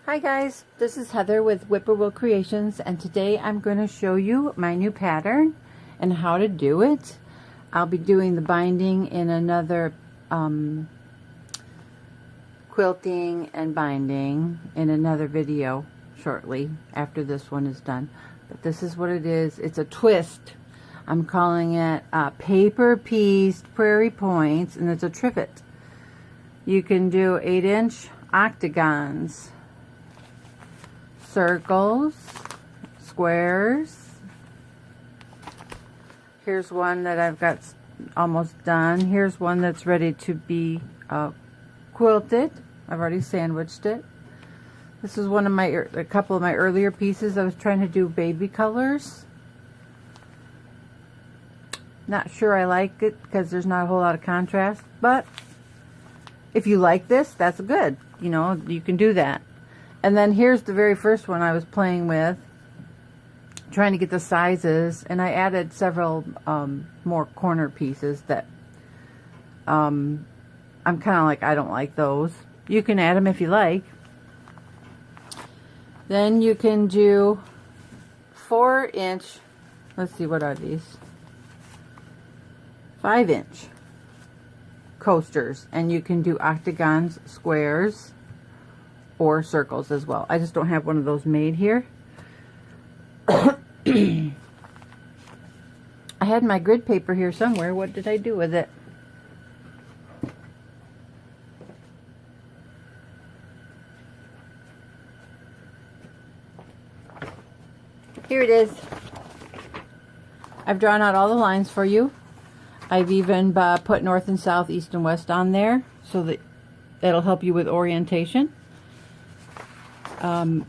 Hi guys, this is Heather with Whippoorwill Creations, and today I'm going to show you my new pattern and how to do it. I'll be doing the binding in another quilting and binding in another video shortly after this one is done. But this is what it is. It's a twist. I'm calling it paper pieced prairie points, and it's a trivet. You can do 8-inch octagons, circles, squares. Here's one that I've got almost done. Here's one that's ready to be quilted. I've already sandwiched it. This is one of a couple of my earlier pieces. I was trying to do baby colors. Not sure I like it because there's not a whole lot of contrast, but if you like this, that's good. You know, you can do that. And then here's the very first one I was playing with, trying to get the sizes, and I added several more corner pieces that I'm kind of like, I don't like those. You can add them if you like. Then you can do 4-inch, let's see, what are these? 5-inch coasters, and you can do octagons, squares, or circles as well. I just don't have one of those made here. I had my grid paper here somewhere. What did I do with it? Here it is. I've drawn out all the lines for you. I've even put north and south, east and west on there so that that'll help you with orientation. I'm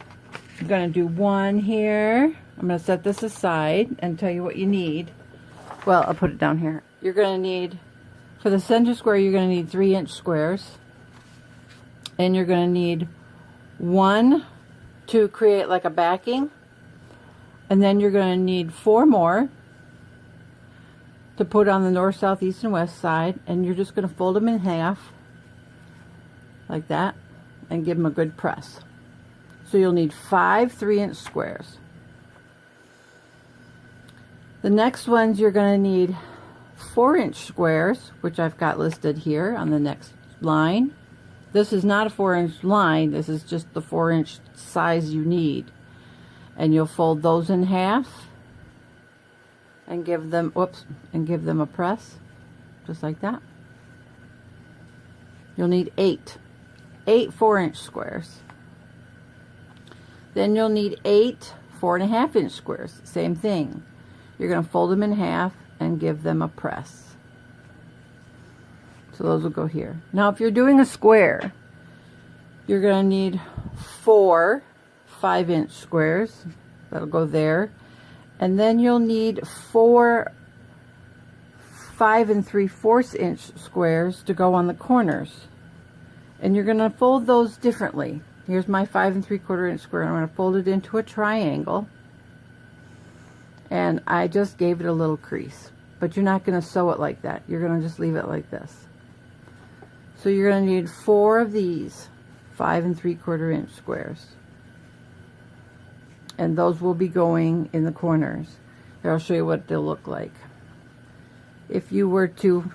going to do one here. I'm going to set this aside and tell you what you need. Well, I'll put it down here. You're going to need, for the center square, you're going to need 3-inch squares. And you're going to need one to create like a backing. And then you're going to need 4 more to put on the north, south, east, and west side. And you're just going to fold them in half like that and give them a good press. So you'll need 5 3-inch squares. The next ones you're going to need 4-inch squares, which I've got listed here on the next line. This is not a 4-inch line, this is just the 4-inch size you need. And you'll fold those in half and give them, and give them a press, just like that. You'll need 8 4-inch squares. Then you'll need 8 4.5-inch squares. Same thing. You're going to fold them in half and give them a press. So those will go here. Now if you're doing a square, you're going to need 4 5-inch squares. That'll go there. And then you'll need 4 5 3/4-inch squares to go on the corners. And you're going to fold those differently. Here's my 5 3/4-inch square. I'm going to fold it into a triangle. And I just gave it a little crease. But you're not going to sew it like that. You're going to just leave it like this. So you're going to need 4 of these 5 3/4-inch squares. And those will be going in the corners. Here, I'll show you what they'll look like. If you were to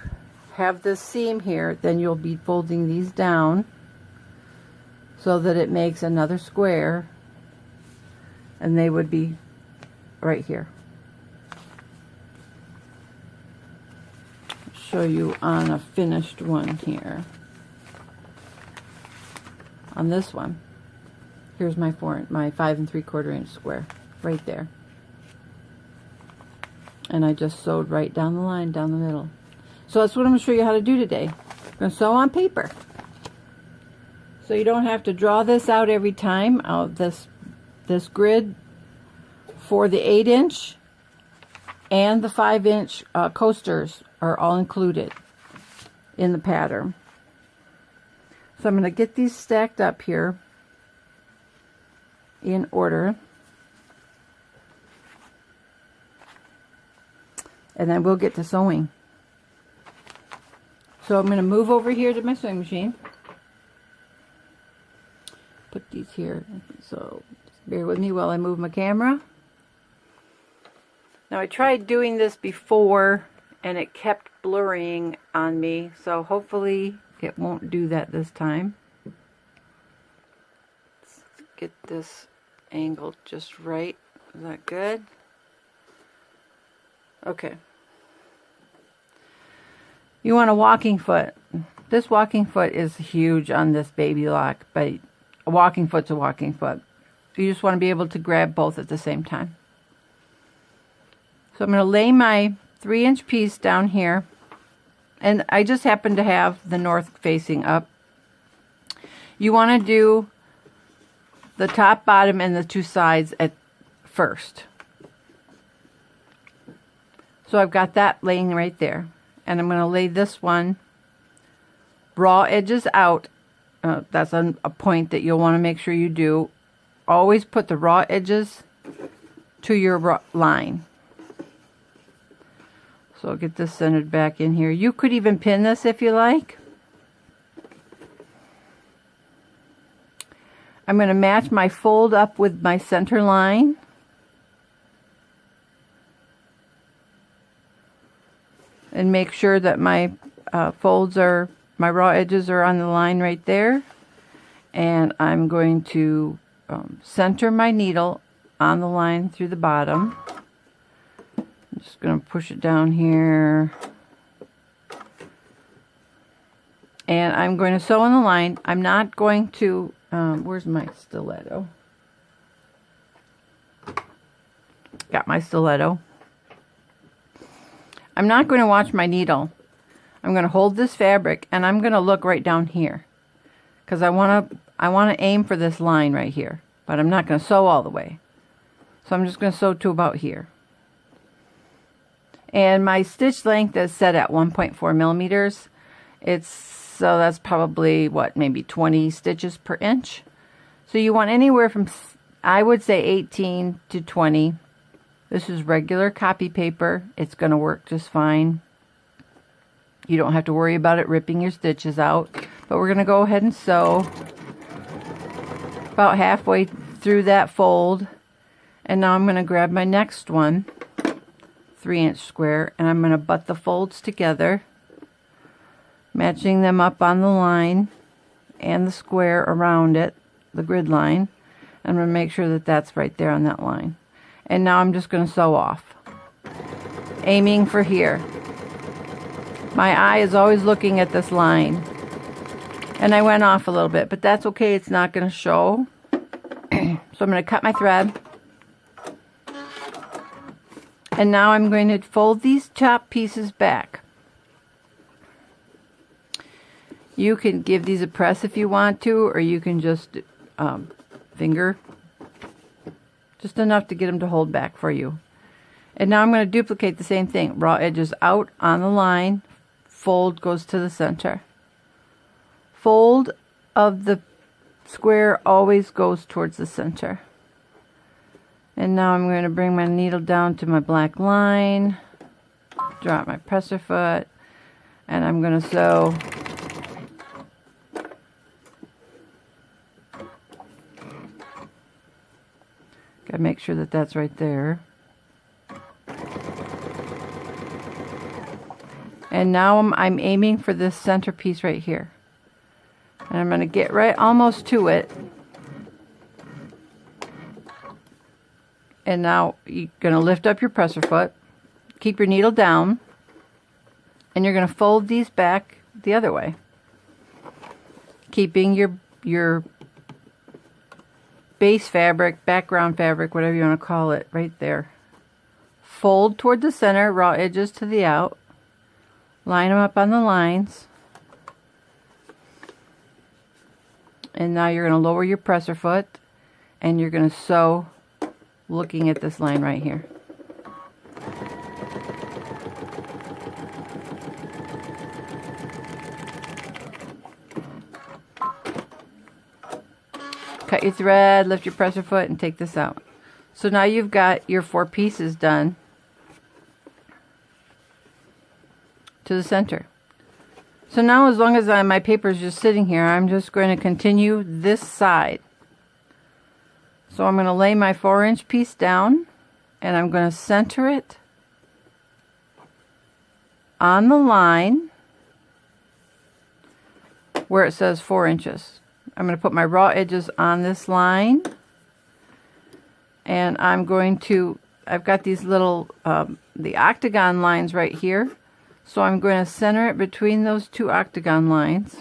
have this seam here, then you'll be folding these down so that it makes another square, and they would be right here. I'll show you on a finished one here. On this one, here's my 5 3/4-inch square right there, and I just sewed right down the line, down the middle. So that's what I'm going to show you how to do today. I'm going to sew on paper. So you don't have to draw this out every time. This grid for the 8-inch and the 5-inch coasters are all included in the pattern. So I'm going to get these stacked up here in order. And then we'll get to sewing. So I'm going to move over here to my sewing machine. put these here. So bear with me while I move my camera. Now I tried doing this before and it kept blurring on me, so hopefully it won't do that this time. Let's get this angled just right. Is that good? Okay. You want a walking foot. This walking foot is huge on this baby lock, but a walking foot's a walking foot. You just want to be able to grab both at the same time. So I'm going to lay my 3-inch piece down here, and I just happen to have the north facing up. You want to do the top, bottom, and the 2 sides at first. So I've got that laying right there, and I'm going to lay this one raw edges out. That's a point that you'll want to make sure you do. Always put the raw edges to your line. So I'll get this centered back in here. You could even pin this if you like. I'm going to match my fold up with my center line. And make sure that my my raw edges are on the line right there. And I'm going to center my needle on the line through the bottom. I'm just going to push it down here. And I'm going to sew on the line. I'm not going to, where's my stiletto? Got my stiletto. I'm not going to watch my needle. I'm going to hold this fabric and I'm going to look right down here. Because I want to aim for this line right here. But I'm not going to sew all the way. So I'm just going to sew to about here. And my stitch length is set at 1.4 millimeters. So that's probably, what, maybe 20 stitches per inch. So you want anywhere from, I would say 18 to 20. This is regular copy paper. It's going to work just fine. You don't have to worry about it ripping your stitches out. But we're going to go ahead and sew about halfway through that fold. And now I'm going to grab my next one, 3-inch square, and I'm going to butt the folds together, matching them up on the line and the square around it, the grid line. I'm going to make sure that that's right there on that line. And now I'm just going to sew off, aiming for here. My eye is always looking at this line. And I went off a little bit, but that's okay. It's not going to show. So I'm going to cut my thread. And now I'm going to fold these top pieces back. You can give these a press if you want to, or you can just finger. Just enough to get them to hold back for you. And now I'm going to duplicate the same thing. Raw edges out on the line. Fold goes to the center. Fold of the square always goes towards the center. And now I'm going to bring my needle down to my black line. Drop my presser foot. And I'm going to sew. Got to make sure that that's right there. And now I'm aiming for this center piece right here. And I'm going to get right almost to it. And now you're going to lift up your presser foot. Keep your needle down. And you're going to fold these back the other way. Keeping your base fabric, background fabric, whatever you want to call it, right there. Fold toward the center, raw edges to the out. Line them up on the lines. And now you're going to lower your presser foot and you're going to sew looking at this line right here. Cut your thread, lift your presser foot, and take this out. So now you've got your 4 pieces done to the center. So now, as long as my paper is just sitting here, I'm just going to continue this side. So I'm going to lay my 4-inch piece down, and I'm going to center it on the line where it says 4 inches. I'm going to put my raw edges on this line, and I'm going to, I've got these little, the octagon lines right here, so I'm going to center it between those 2 octagon lines.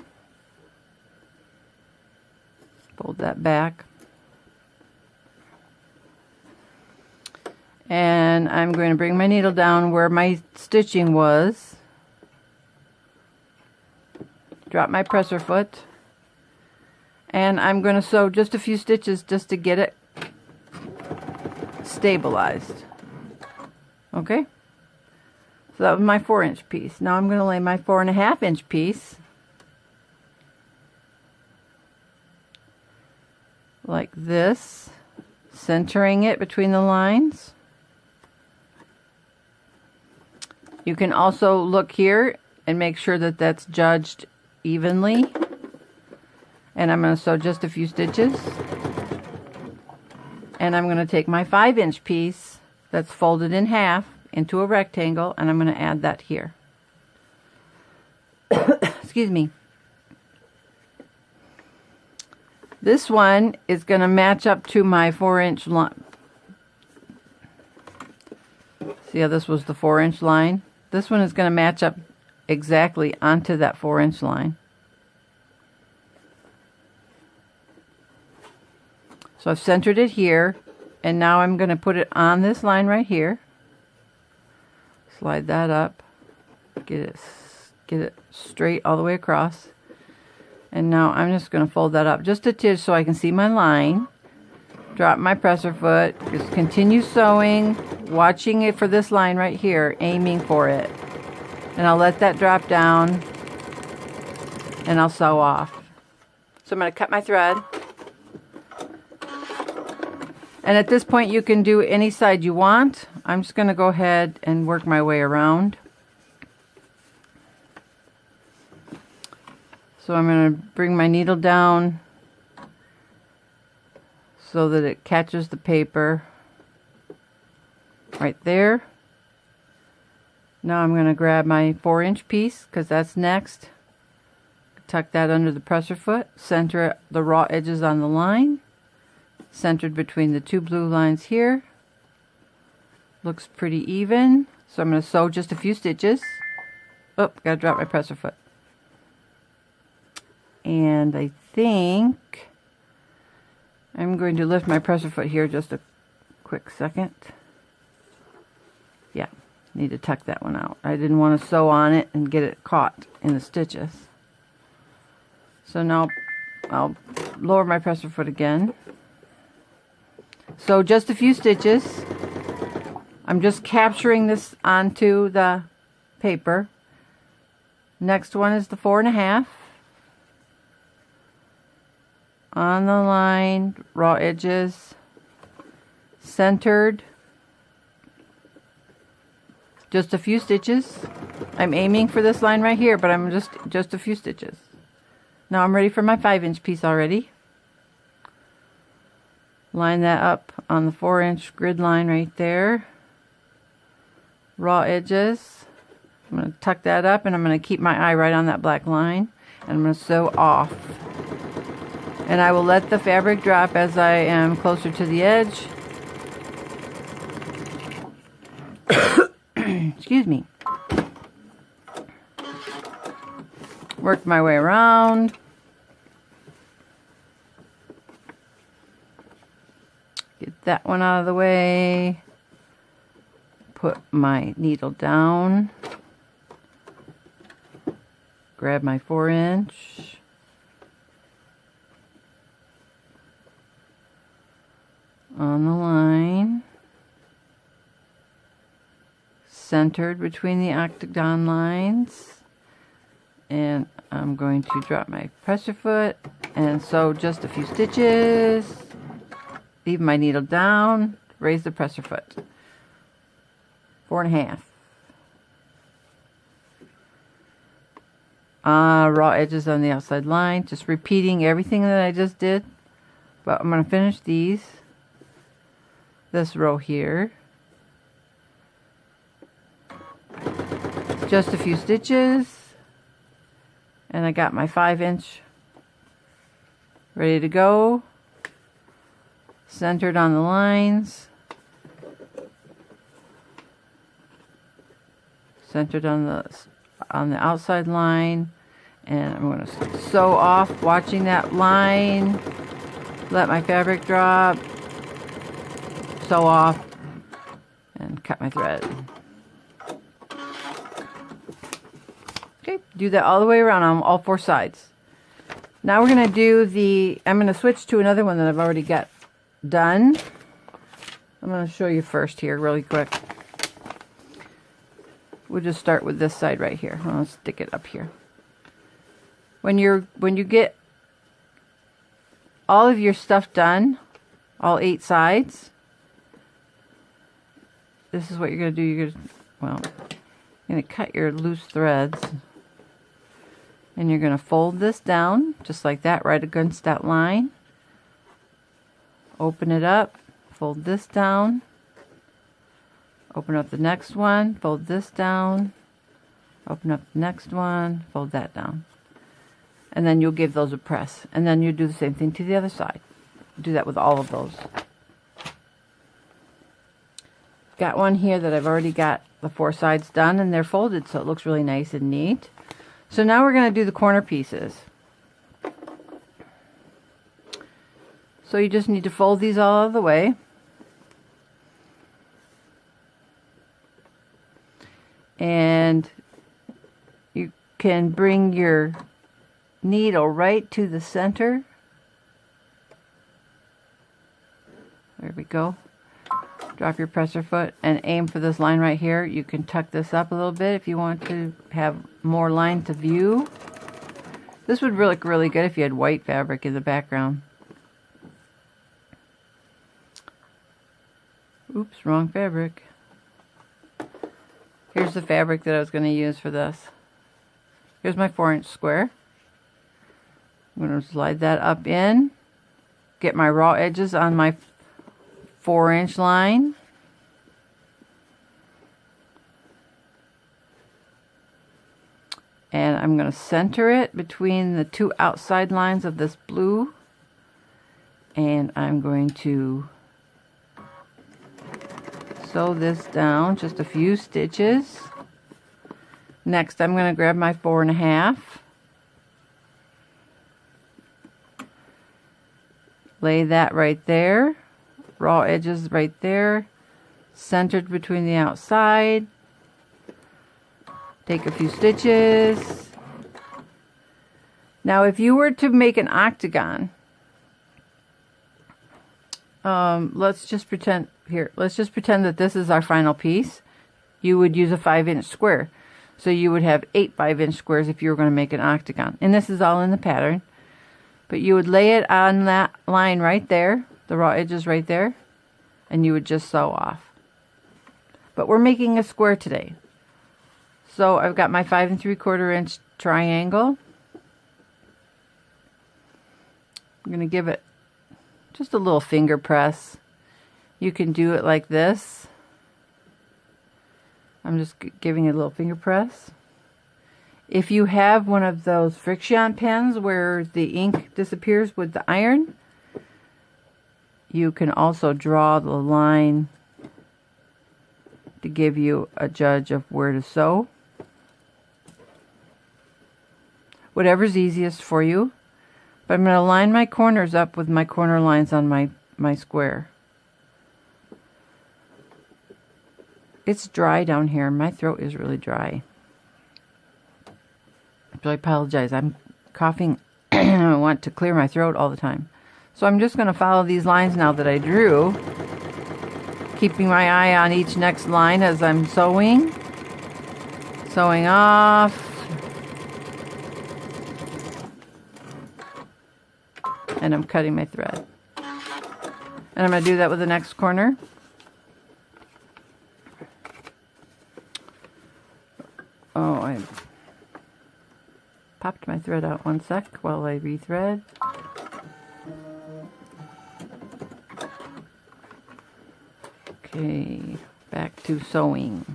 Fold that back. And I'm going to bring my needle down where my stitching was. Drop my presser foot. And I'm going to sew just a few stitches just to get it stabilized. Okay? So that was my 4-inch piece. Now I'm going to lay my 4.5-inch piece like this, centering it between the lines. You can also look here and make sure that that's judged evenly. And I'm going to sew just a few stitches. And I'm going to take my 5-inch piece that's folded in half into a rectangle, and I'm going to add that here. Excuse me. This one is going to match up to my 4-inch line. See how this was the 4-inch line? This one is going to match up exactly onto that 4-inch line. So I've centered it here, and now I'm going to put it on this line right here. Slide that up, get it straight all the way across. And now I'm just going to fold that up just a titch so I can see my line. Drop my presser foot, just continue sewing, watching it for this line right here, aiming for it. And I'll let that drop down, and I'll sew off. So I'm going to cut my thread. And at this point you can do any side you want. I'm just going to go ahead and work my way around. So I'm going to bring my needle down so that it catches the paper right there. Now I'm going to grab my 4-inch piece, because that's next. Tuck that under the presser foot, center the raw edges on the line, centered between the 2 blue lines here. Looks pretty even. So I'm going to sew just a few stitches. Oh, gotta drop my presser foot. And I think I'm going to lift my presser foot here just a quick second. Yeah, need to tuck that one out. I didn't want to sew on it and get it caught in the stitches. So now I'll lower my presser foot again. So just a few stitches. I'm just capturing this onto the paper. Next one is the 4.5. On the line, raw edges, centered, just a few stitches. I'm aiming for this line right here, but I'm just a few stitches. Now I'm ready for my 5-inch piece already. Line that up on the 4-inch grid line right there. Raw edges. I'm going to tuck that up, and I'm going to keep my eye right on that black line, and I'm going to sew off. And I will let the fabric drop as I am closer to the edge. Excuse me. Work my way around. Get that one out of the way. Put my needle down. Grab my 4-inch. On the line, centered between the octagon lines, and I'm going to drop my presser foot and sew just a few stitches, leave my needle down, raise the presser foot. 4.5. Raw edges on the outside line, just repeating everything that I just did, but I'm going to finish these. this row here. Just a few stitches, and I got my 5-inch ready to go, centered on the lines, centered on the outside line, and I'm going to sew off, watching that line, let my fabric drop, sew off, and cut my thread. Okay, do that all the way around on all 4 sides. Now we're going to do I'm going to switch to another one that I've already got done. I'm going to show you first here really quick. We'll just start with this side right here. I'll stick it up here. When you get all of your stuff done, all 8 sides, this is what you're going to do. You're going to cut your loose threads, and you're going to fold this down just like that, right against that line. Open it up, fold this down, open up the next one, fold this down, open up the next one, fold that down. And then you'll give those a press. And then you do the same thing to the other side. Do that with all of those. Got one here that I've already got the 4 sides done, and they're folded, so it looks really nice and neat. So now we're going to do the corner pieces. So you just need to fold these all out of the way. And you can bring your needle right to the center. There we go. Drop your presser foot and aim for this line right here. You can tuck this up a little bit if you want to have more line to view. This would look really good if you had white fabric in the background. Oops, wrong fabric. Here's the fabric that I was going to use for this. Here's my 4-inch square. I'm going to slide that up in, get my raw edges on my 4-inch line. And I'm going to center it between the 2 outside lines of this blue. And I'm going to sew this down just a few stitches. Next, I'm going to grab my 4.5. Lay that right there. Raw edges right there. Centered between the outside. Take a few stitches. Now, if you were to make an octagon, let's just pretend that this is our final piece. You would use a 5-inch square. So you would have 8 5-inch squares if you were going to make an octagon. And this is all in the pattern. But you would lay it on that line right there, the raw edges right there, and you would just sew off. But we're making a square today. So I've got my 5 3/4-inch triangle. I'm going to give it just a little finger press. You can do it like this. I'm just giving it a little finger press. If you have one of those friction pens where the ink disappears with the iron, you can also draw the line to give you a judge of where to sew. Whatever's easiest for you. But I'm going to line my corners up with my corner lines on my square. It's dry down here. My throat is really dry. So I apologize. I'm coughing. I want to clear my throat all the time. So I'm just going to follow these lines now that I drew, keeping my eye on each next line as I'm sewing. Sewing off. And I'm cutting my thread. And I'm going to do that with the next corner. Oh, I popped my thread out one sec while I rethread. Okay, back to sewing.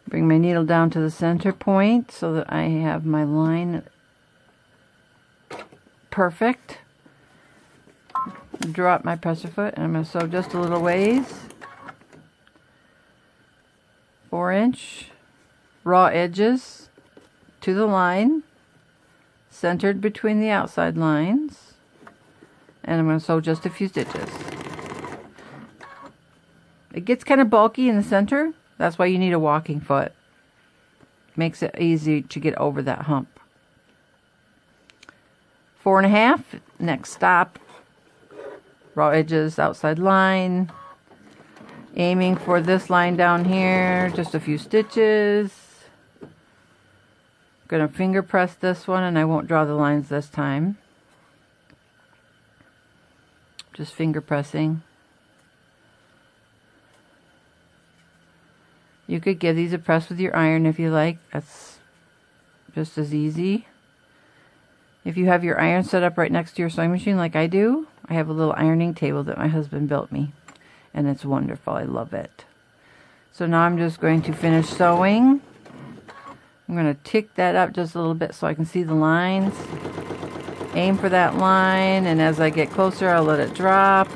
Bring my needle down to the center point so that I have my line perfect. Drop my presser foot and I'm going to sew just a little ways. 4-inch raw edges to the line, centered between the outside lines, and I'm going to sew just a few stitches. It gets kind of bulky in the center. That's why you need a walking foot. Makes it easy to get over that hump. 4.5, next stop. Raw edges, outside line. Aiming for this line down here, just a few stitches. Gonna finger press this one, and I won't draw the lines this time. Just finger pressing. You could give these a press with your iron if you like. That's just as easy. If you have your iron set up right next to your sewing machine like I do, I have a little ironing table that my husband built me. And it's wonderful. I love it. So now I'm just going to finish sewing. I'm going to tick that up just a little bit so I can see the lines. Aim for that line, and as I get closer, I'll let it drop.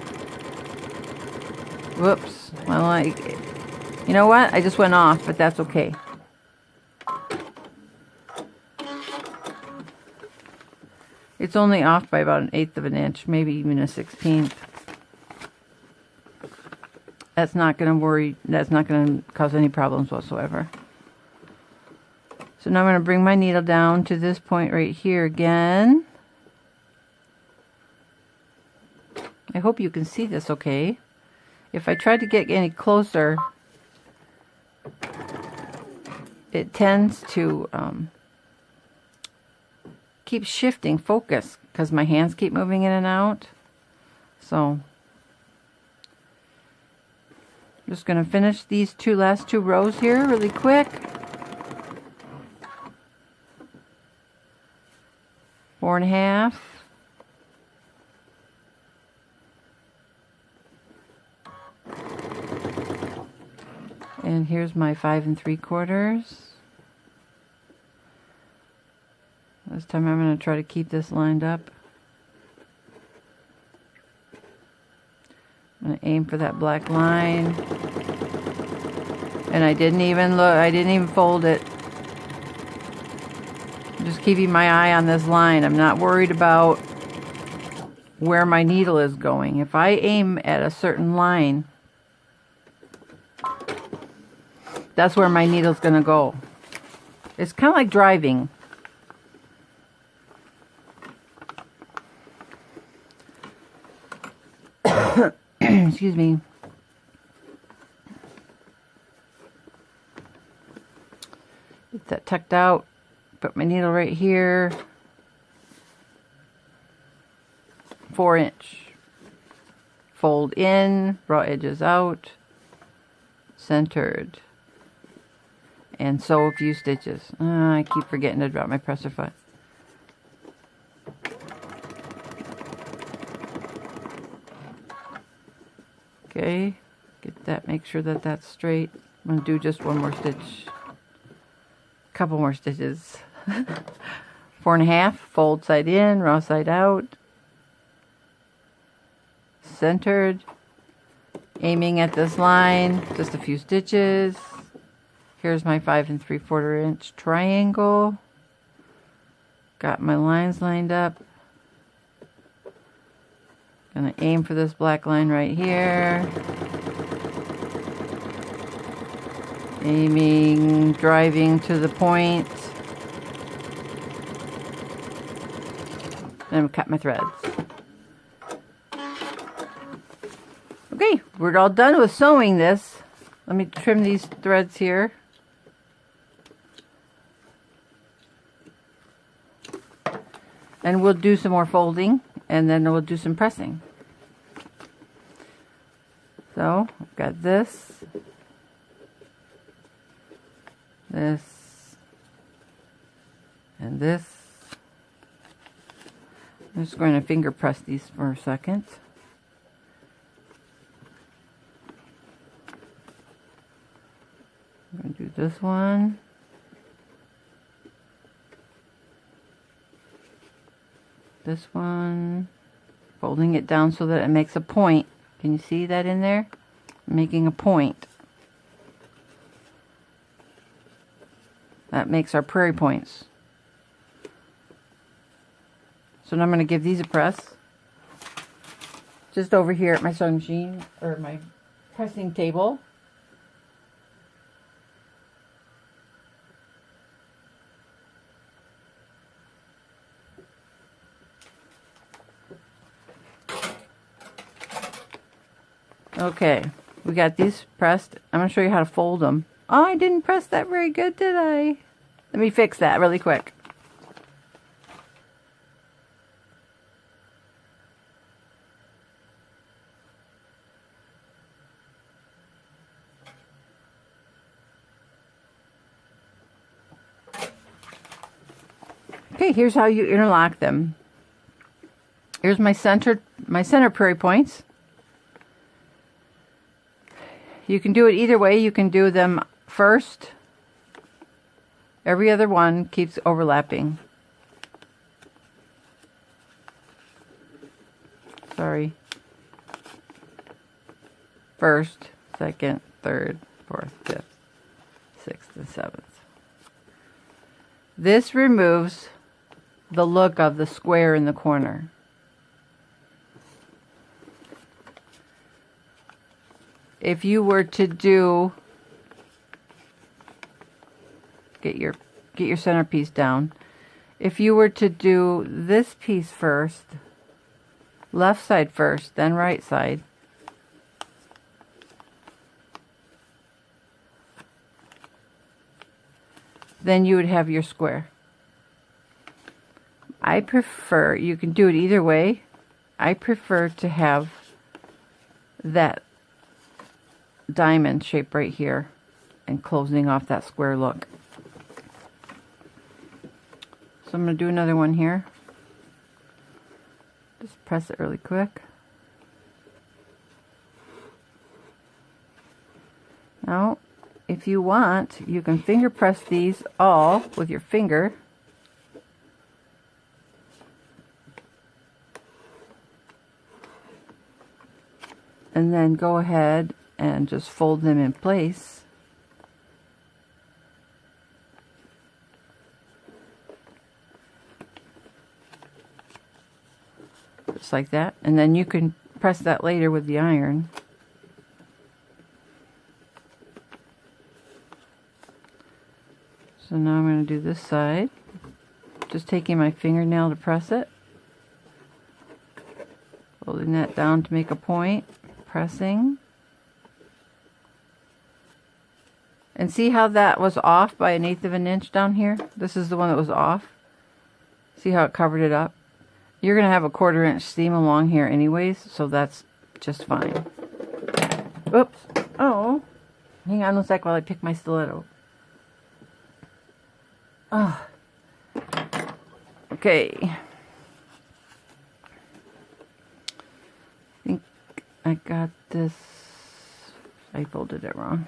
Whoops. Well, you know what? I just went off, but that's okay. It's only off by about 1/8 of an inch, maybe even 1/16. That's not going to worry, that's not going to cause any problems whatsoever. So now I'm going to bring my needle down to this point right here again. I hope you can see this okay. If I try to get any closer, it tends to keep shifting focus because my hands keep moving in and out. So I'm just going to finish these last two rows here really quick. 4.5. And here's my 5 3/4. This time I'm going to try to keep this lined up. I'm going to aim for that black line. And I didn't even fold it. I'm just keeping my eye on this line. I'm not worried about where my needle is going. If I aim at a certain line, that's where my needle's going to go. It's kind of like driving. Excuse me. Get that tucked out. Put my needle right here. 4-inch. Fold in, raw edges out, centered. And sew a few stitches. I keep forgetting to drop my presser foot. Okay, get that, make sure that that's straight. I'm going to do just one more stitch. Couple more stitches. 4.5, fold side in, raw side out. Centered. Aiming at this line, just a few stitches. Here's my 5 3/4 inch triangle. Got my lines lined up. Gonna aim for this black line right here. Aiming, driving to the point. Then cut my threads. Okay, we're all done with sewing this. Let me trim these threads here. And we'll do some more folding, and then we'll do some pressing. So, I've got this, and this. I'm just going to finger press these for a second. This one. This one. Folding it down so that it makes a point. Can you see that in there? Making a point. That makes our prairie points. So now I'm going to give these a press. Just over here at my sewing machine, or my pressing table. Okay, we got these pressed. I'm going to show you how to fold them. Oh, I didn't press that very good, did I? Let me fix that really quick. Okay, here's how you interlock them. Here's my center prairie points. You can do it either way. You can do them first. Every other one keeps overlapping. Sorry. First, second, third, fourth, fifth, sixth, and seventh. This removes the look of the square in the corner. If you were to do, get your centerpiece down. If you were to do this piece first, left side first, then right side, then you would have your square. I prefer, you can do it either way. I prefer to have that diamond shape right here and closing off that square look. So I'm going to do another one here. Just press it really quick. Now, if you want, you can finger press these all with your finger. And then go ahead and just fold them in place. Just like that. And then you can press that later with the iron. So now I'm going to do this side. Just taking my fingernail to press it. Holding that down to make a point. Pressing. And see how that was off by 1/8 of an inch down here? This is the one that was off. See how it covered it up? You're going to have a 1/4 inch seam along here anyways, so that's just fine. Oops. Oh. Hang on a sec while I pick my stiletto. Oh. Okay. I think I got this. I folded it wrong.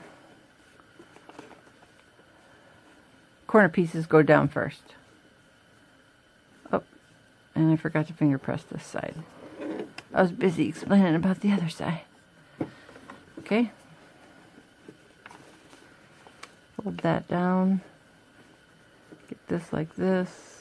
Corner pieces go down first. Oh, and I forgot to finger press this side. I was busy explaining about the other side. Okay. Fold that down. Get this like this.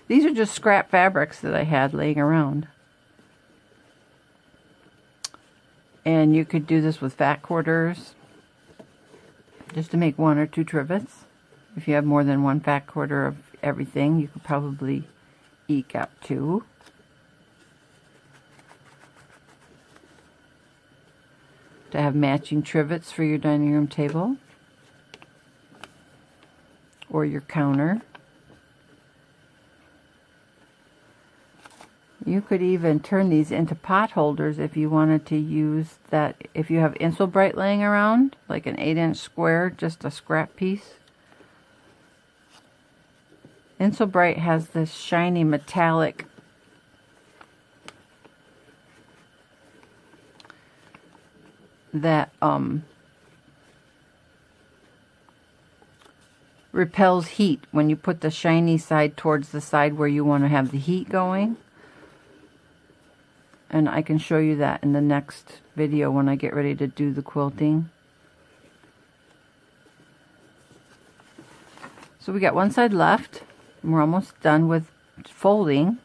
These are just scrap fabrics that I had laying around. And you could do this with fat quarters, just to make 1 or 2 trivets. If you have more than 1 fat quarter of everything, you could probably eke out 2. To have matching trivets for your dining room table or your counter. You could even turn these into pot holders if you wanted to use that. If you have Insulbright laying around, like an 8-inch square, just a scrap piece. Insulbright has this shiny metallic that repels heat when you put the shiny side towards the side where you want to have the heat going. And I can show you that in the next video when I get ready to do the quilting. So we got one side left, and we're almost done with folding.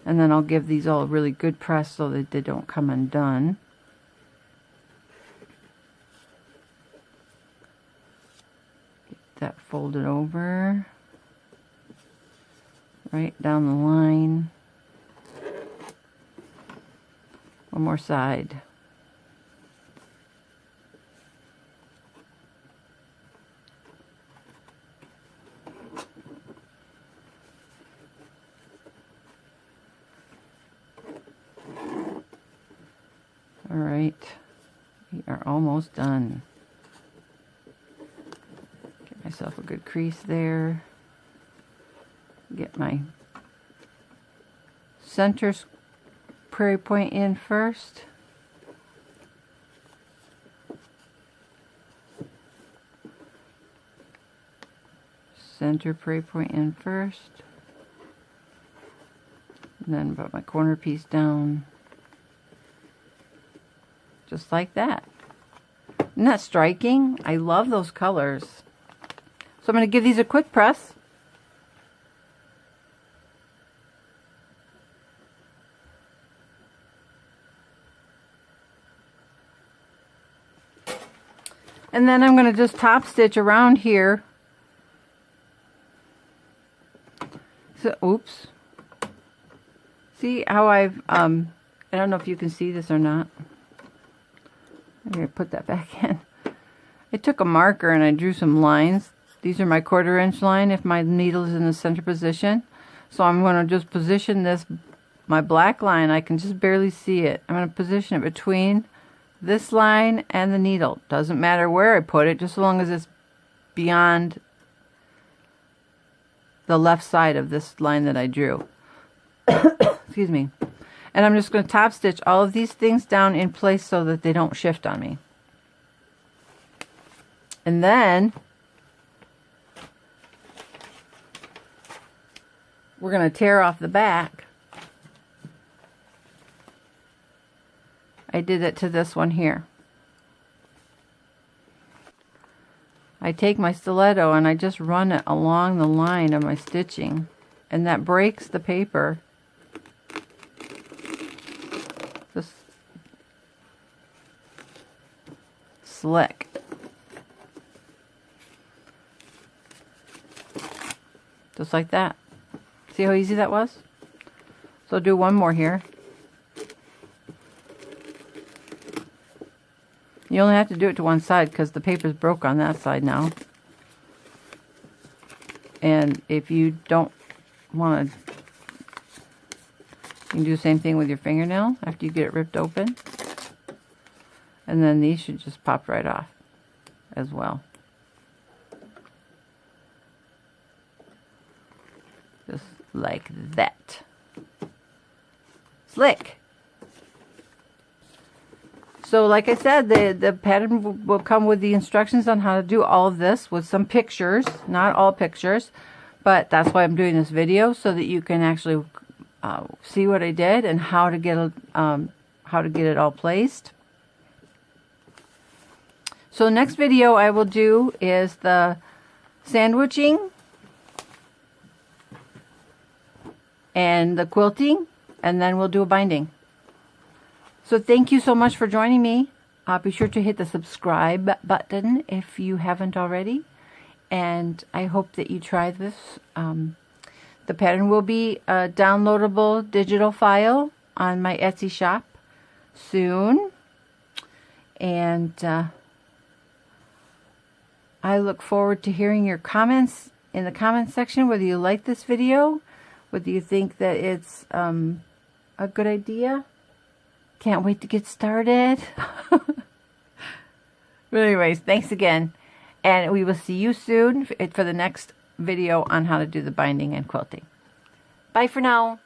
And then I'll give these all a really good press so that they don't come undone. Get that folded over, right down the line. One more side. All right, we are almost done. Get myself a good crease there. Get my center prairie point in first. Center prairie point in first. And then put my corner piece down. Just like that. Isn't that striking? I love those colors. So I'm going to give these a quick press. And then I'm going to just top stitch around here. So, oops. See how I've, I don't know if you can see this or not. I'm going to put that back in. I took a marker and I drew some lines. These are my 1/4 inch line if my needle is in the center position. So I'm going to just position this, my black line, I can just barely see it. I'm going to position it between this line and the needle. Doesn't matter where I put it, just as long as it's beyond the left side of this line that I drew. Excuse me. And I'm just going to top stitch all of these things down in place so that they don't shift on me. And then we're going to tear off the back. I did it to this one here. I take my stiletto and I just run it along the line of my stitching, and that breaks the paper. Just slick. Just like that. See how easy that was? So I'll do one more here. You only have to do it to one side because the paper's broke on that side now. And if you don't want to, you can do the same thing with your fingernail after you get it ripped open. And then these should just pop right off as well. Just like that. Slick. So like I said, the pattern will come with the instructions on how to do all of this with some pictures, not all pictures, but that's why I'm doing this video, so that you can actually see what I did and how to get it all placed. So the next video I will do is the sandwiching and the quilting, and then we'll do a binding. So thank you so much for joining me. Be sure to hit the subscribe button if you haven't already. And I hope that you try this. The pattern will be a downloadable digital file on my Etsy shop soon. And I look forward to hearing your comments in the comments section, whether you like this video, whether you think that it's a good idea. Can't wait to get started. But anyways, thanks again. And we will see you soon for the next video on how to do the binding and quilting. Bye for now.